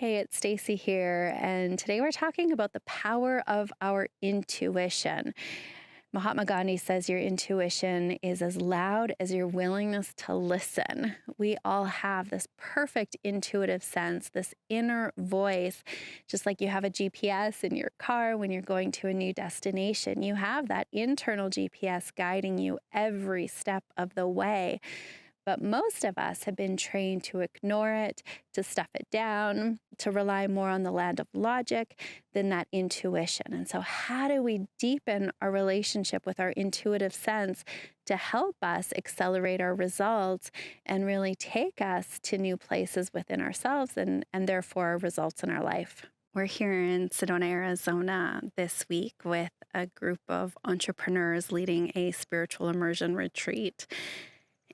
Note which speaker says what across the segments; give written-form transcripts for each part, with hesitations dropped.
Speaker 1: Hey, it's Stacey here, and today we're talking about the power of our intuition. Mahatma Gandhi says your intuition is as loud as your willingness to listen. We all have this perfect intuitive sense, this inner voice, just like you have a GPS in your car when you're going to a new destination. You have that internal GPS guiding you every step of the way. But most of us have been trained to ignore it, to stuff it down, to rely more on the land of logic than that intuition. And so, how do we deepen our relationship with our intuitive sense to help us accelerate our results and really take us to new places within ourselves and therefore our results in our life? We're here in Sedona, Arizona this week with a group of entrepreneurs leading a spiritual immersion retreat.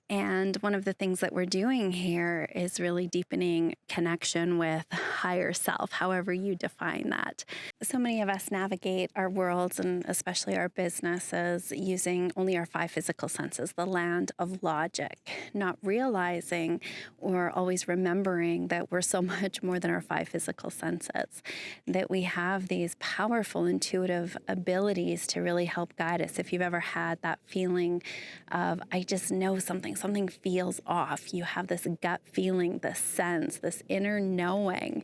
Speaker 1: And one of the things that we're doing here is really deepening connection with higher self, however you define that. So many of us navigate our worlds and especially our businesses using only our five physical senses, the land of logic, not realizing or always remembering that we're so much more than our five physical senses, that we have these powerful intuitive abilities to really help guide us. If you've ever had that feeling of, I just know something feels off. You have this gut feeling, this sense, this inner knowing.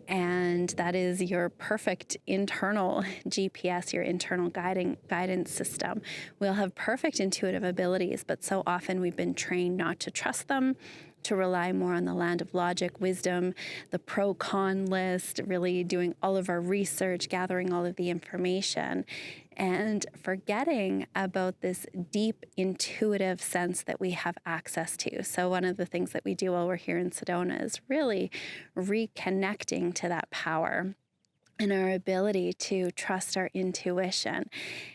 Speaker 1: And that is your perfect internal GPS, your internal guidance system. We'll have perfect intuitive abilities, but so often we've been trained not to trust them, to rely more on the land of logic, wisdom, the pro-con list, really doing all of our research, gathering all of the information, and forgetting about this deep intuitive sense that we have access to. So one of the things that we do while we're here in Sedona is really reconnecting to that power and our ability to trust our intuition.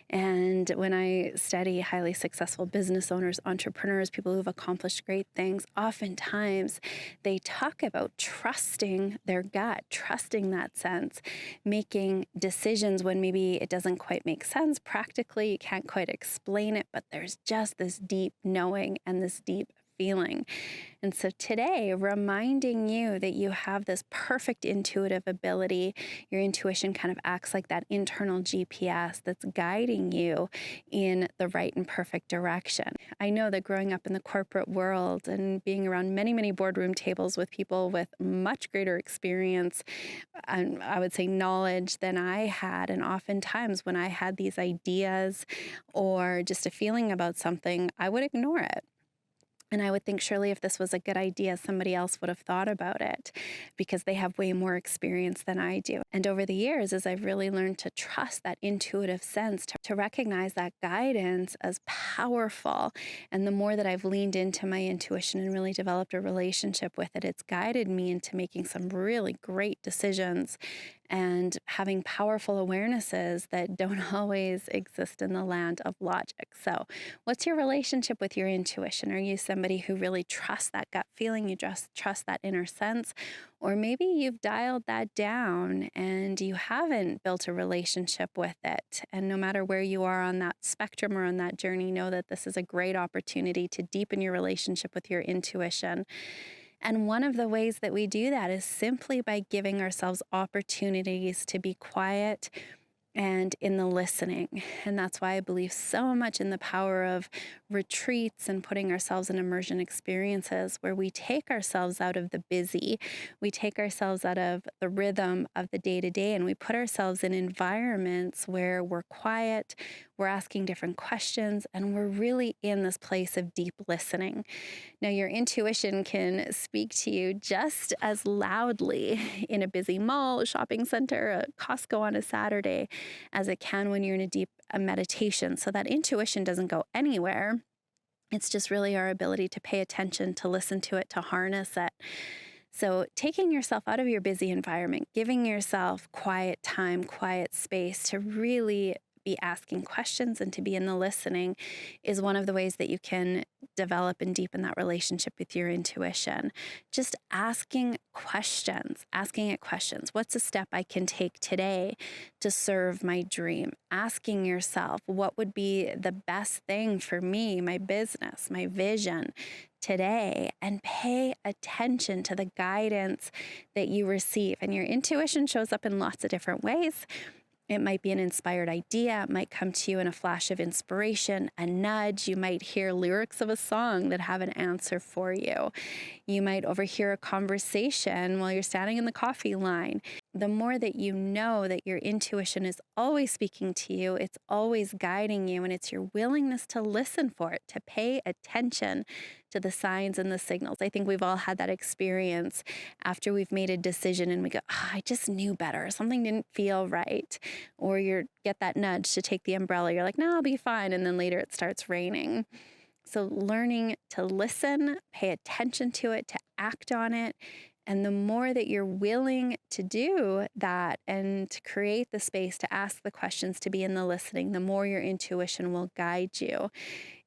Speaker 1: And when I study highly successful business owners, entrepreneurs, people who've accomplished great things, oftentimes they talk about trusting their gut, trusting that sense, making decisions when maybe it doesn't quite make sense practically, you can't quite explain it, but there's just this deep knowing and this deep feeling. And so today, reminding you that you have this perfect intuitive ability, your intuition kind of acts like that internal GPS that's guiding you in the right and perfect direction. I know that growing up in the corporate world and being around many, many boardroom tables with people with much greater experience and I would say knowledge than I had, and oftentimes when I had these ideas or just a feeling about something, I would ignore it. And I would think, surely if this was a good idea, somebody else would have thought about it because they have way more experience than I do. And over the years, as I've really learned to trust that intuitive sense, to recognize that guidance as powerful, and the more that I've leaned into my intuition and really developed a relationship with it, it's guided me into making some really great decisions and having powerful awarenesses that don't always exist in the land of logic. So what's your relationship with your intuition? Are you somebody who really trusts that gut feeling? You just trust that inner sense? Or maybe you've dialed that down and you haven't built a relationship with it. And no matter where you are on that spectrum or on that journey, know that this is a great opportunity to deepen your relationship with your intuition. And one of the ways that we do that is simply by giving ourselves opportunities to be quiet and in the listening. And that's why I believe so much in the power of retreats and putting ourselves in immersion experiences where we take ourselves out of the busy, we take ourselves out of the rhythm of the day-to-day, and we put ourselves in environments where we're quiet, we're asking different questions, and we're really in this place of deep listening. Now, your intuition can speak to you just as loudly in a busy mall, a shopping center, a Costco on a Saturday, as it can when you're in a deep meditation. So that intuition doesn't go anywhere. It's just really our ability to pay attention, to listen to it, to harness it. So taking yourself out of your busy environment, giving yourself quiet time, quiet space to really be asking questions and to be in the listening is one of the ways that you can develop and deepen that relationship with your intuition. Just asking it questions. What's a step I can take today to serve my dream? Asking yourself, what would be the best thing for me, my business, my vision today and pay attention to the guidance that you receive. And your intuition shows up in lots of different ways. It might be an inspired idea. It might come to you in a flash of inspiration, a nudge. You might hear lyrics of a song that have an answer for you. You might overhear a conversation while you're standing in the coffee line. The more that you know that your intuition is always speaking to you, it's always guiding you, and it's your willingness to listen for it, to pay attention to the signs and the signals. I think we've all had that experience after we've made a decision and we go, oh, I just knew better. Something didn't feel right. Or you get that nudge to take the umbrella. You're like, no, I'll be fine. And then later it starts raining. So learning to listen, pay attention to it, to act on it. And the more that you're willing to do that and to create the space to ask the questions, to be in the listening, the more your intuition will guide you.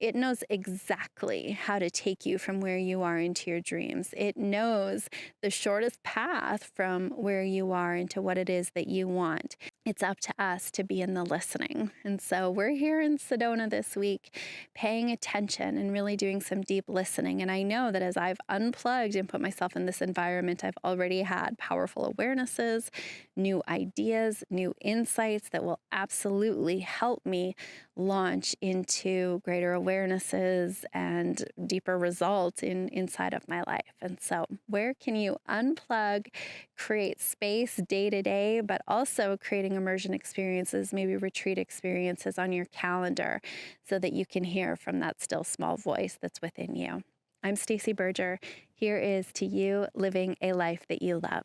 Speaker 1: It knows exactly how to take you from where you are into your dreams. It knows the shortest path from where you are into what it is that you want. It's up to us to be in the listening. And so we're here in Sedona this week, paying attention and really doing some deep listening. And I know that as I've unplugged and put myself in this environment, I've already had powerful awarenesses, new ideas, new insights that will absolutely help me launch into greater awarenesses and deeper results inside of my life. And so where can you unplug, create space day to day, but also creating immersion experiences, maybe retreat experiences on your calendar so that you can hear from that still small voice that's within you. I'm Stacey Berger. Here is to you living a life that you love.